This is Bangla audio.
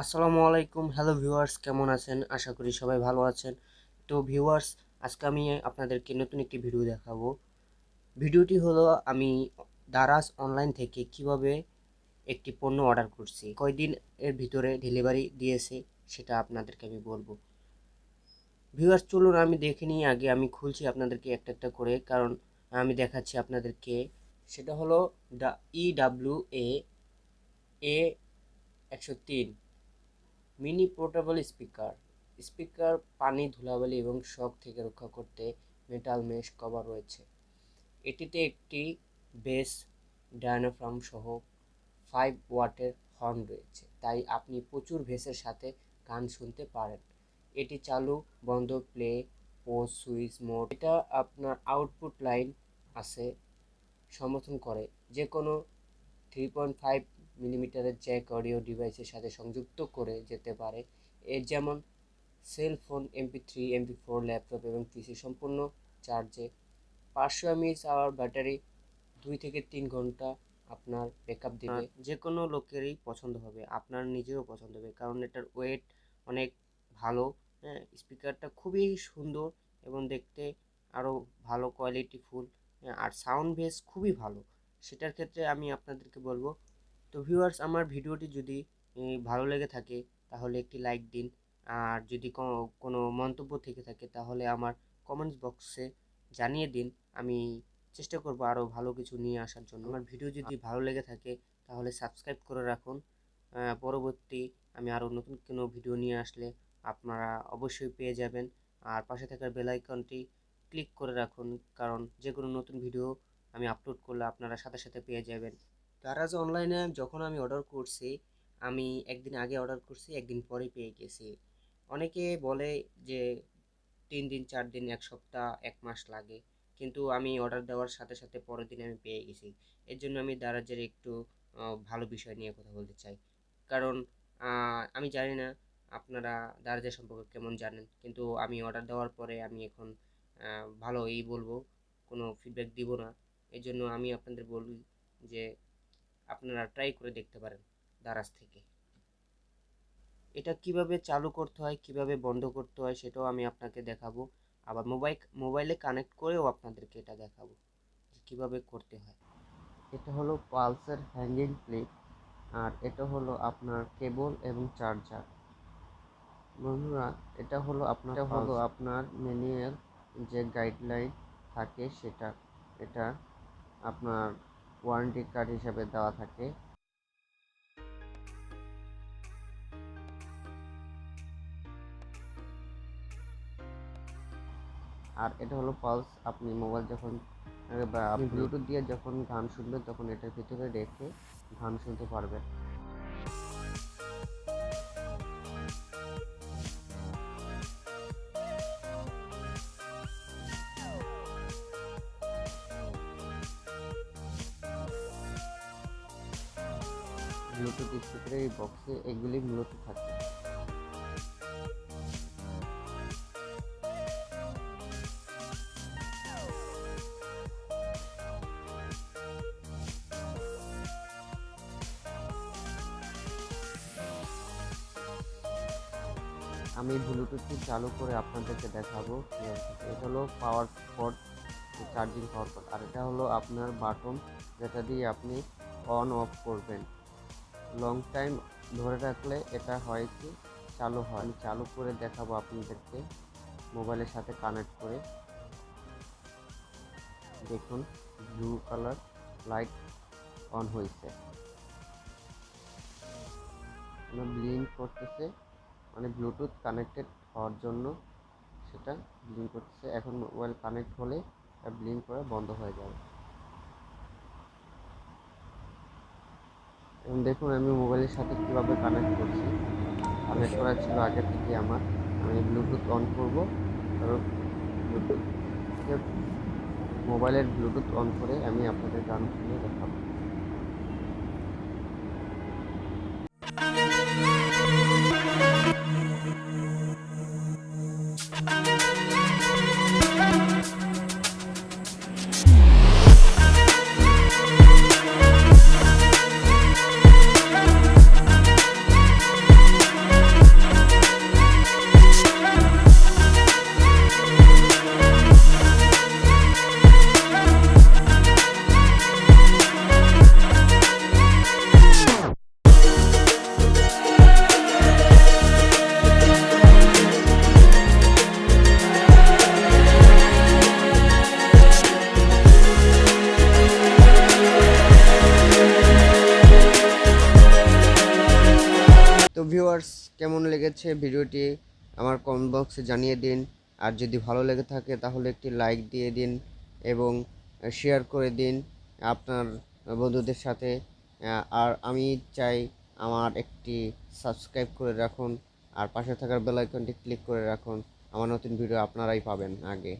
আসসালামু আলাইকুম। হ্যালো ভিউয়ার্স, কেমন আছেন? আশা করি সবাই ভালো আছেন। তো ভিউয়ার্স, আজকে আমি আপনাদেরকে নতুন একটি ভিডিও দেখাবো। ভিডিওটি হলো আমি দারাজ অনলাইন থেকে কিভাবে একটি পণ্য অর্ডার করছি, কয়দিন এর ভিতরে ডেলিভারি দিয়েছে সেটা আপনাদেরকে আমি বলবো। ভিউয়ার্স, চলুন আমি দেখে নিই। আগে আমি খুলছি আপনাদেরকে একটা একটা করে, কারণ আমি দেখাচ্ছি আপনাদেরকে। সেটা হলো EWA-A103 mini portable speaker. Speaker পানি, ধুলাবালি এবং শক থেকে রক্ষা করতে মেটাল মেশ কভার রয়েছে। এটিতে একটি বেস ডায়াফ্রাম সহ 5 ওয়াটের হর্ন রয়েছে, তাই আপনি প্রচুর ভেসের সাথে গান শুনতে পারেন। এটি চালু বন্ধ, প্লে, পজ, সুইচ মোড। এটা আপনার আউটপুট লাইন আছে সমর্থন করে যে কোনো 3.5 মিলিমিটারের জ্যাক অডিও ডিভাইসের সাথে সংযুক্ত করে যেতে পারে। এর যেমন cell phone, MP3, MP4, laptop এবং পিসি সম্পূর্ণ চার্জে। 500 mAh ব্যাটারি, 2 থেকে 3 ঘন্টা আপনার ব্যাকআপ দিবে। যে কোনো লোকেরই পছন্দ হবে, আপনার নিজেরও পছন্দ হবে, কারণ এটার ওয়েট অনেক ভালো। হ্যাঁ, স্পিকারটা খুবই সুন্দর এবং দেখতে আরও ভালো কোয়ালিটি ফুল। আর সাউন্ড বেস খুবই ভালো। সেটার ক্ষেত্রে আমি আপনাদেরকে বলবো। তো ভিউয়ার্স, আমার ভিডিওটি যদি ভালো লেগে থাকে তাহলে একটি লাইক দিন। আর যদি কোনো মন্তব্য থেকে থাকে তাহলে আমার কমেন্টস বক্সে জানিয়ে দিন। আমি চেষ্টা করব আরও ভালো কিছু নিয়ে আসার জন্য। আমার ভিডিও যদি ভালো লেগে থাকে তাহলে সাবস্ক্রাইব করে রাখুন। পরবর্তী আমি আরও নতুন কোনো ভিডিও নিয়ে আসলে আপনারা অবশ্যই পেয়ে যাবেন। আর পাশে থাকার বেল আইকনটি ক্লিক করে রাখুন, কারণ যে কোনো নতুন ভিডিও আমি আপলোড করলে আপনারা সাথে সাথে পেয়ে যাবেন। দারাজ অনলাইনে যখন আমি অর্ডার করছি, আমি একদিন আগে অর্ডার করছি, একদিন পরে পেয়ে গেছি। অনেকে বলে যে 3 দিন, 4 দিন, 1 সপ্তাহ, 1 মাস লাগে, কিন্তু আমি অর্ডার দেওয়ার সাথে সাথে পরের দিন আমি পেয়ে গেছি। এর জন্য আমি দারাজের একটু ভালো বিষয় নিয়ে কথা বলতে চাই। কারণ আমি জানি না আপনারা দারাজের সম্পর্কে কেমন জানেন, কিন্তু আমি অর্ডার দেওয়ার পরে আমি এখন ভালোই বলবো, কোনো ফিডব্যাক দিব না। এই জন্য আমি আপনাদের বলি যে আপনারা ট্রাই করে দেখতে পারেন দারাজ থেকে। এটা কিভাবে চালু করতে হয়, কিভাবে বন্ধ করতে হয় সেটাও আমি আপনাকে দেখাবো। আবার মোবাইলে কানেক্ট করেও আপনাদেরকে এটা দেখাবো যে কীভাবে করতে হয়। এটা হলো পালসের হ্যাঙ্গিং ক্লিপ, আর এটা হলো আপনার কেবল এবং চার্জার। বন্ধুরা, এটা হলো আপনার ম্যানুয়াল যে গাইডলাইন থাকে সেটা। এটা আপনার ওয়ারেন্টি কার্ড হিসাবে দেওয়া থাকে। আর এটা হলো পালস। আপনি মোবাইল যখন বা আপনি ব্লুটুথ দিয়ে যখন গান শুনবেন তখন এটার ভিতরে রেখে গান শুনতে পারবেন। ব্লুটুথ স্পিকারের এই বক্সে এগুলি মূলত থাকে। আমি ব্লুটুথটি চালু করে আপনাদেরকে দেখাবো। এটা হলো power port, charging power port. আর এটা হলো আপনার বাটন, যেটা দিয়ে আপনি অন অফ করবেন। লং টাইম ধরে রাখলে এটা হয় কি চালু হয়। আমি চালু করে দেখাবো আপনাদেরকে মোবাইলের সাথে কানেক্ট করে। দেখুন, ব্লু কালার লাইট অন হয়েছে, ব্লিঙ্ক করতেছে, মানে ব্লুটুথ কানেক্টেড হওয়ার জন্য সেটা ব্লিঙ্ক করতেছে। এখন মোবাইল কানেক্ট হলে ব্লিঙ্ক করে বন্ধ হয়ে যাবে। এবং দেখুন আমি মোবাইলের সাথে কীভাবে কানেক্ট করছি। কানেক্ট করা ছিল আগে থেকে আমার। আমি ব্লুটুথ অন করব, কারণ ব্লুটুথ মোবাইলের ব্লুটুথ অন করে আমি আপনাদের গান শুনে দেখাবো। তো ভিউয়ার্স, কেমন লেগেছে ভিডিওটি আমার কমেন্ট বক্সে জানিয়ে দিন। আর যদি ভালো লেগে থাকে তাহলে একটি লাইক দিয়ে দিন এবং শেয়ার করে দিন আপনার বন্ধুদের সাথে। আর আমি চাই আমার একটি সাবস্ক্রাইব করে রাখুন আর পাশে থাকার বেল আইকনটি ক্লিক করে রাখুন। আমার নতুন ভিডিও আপনারাই পাবেন আগে।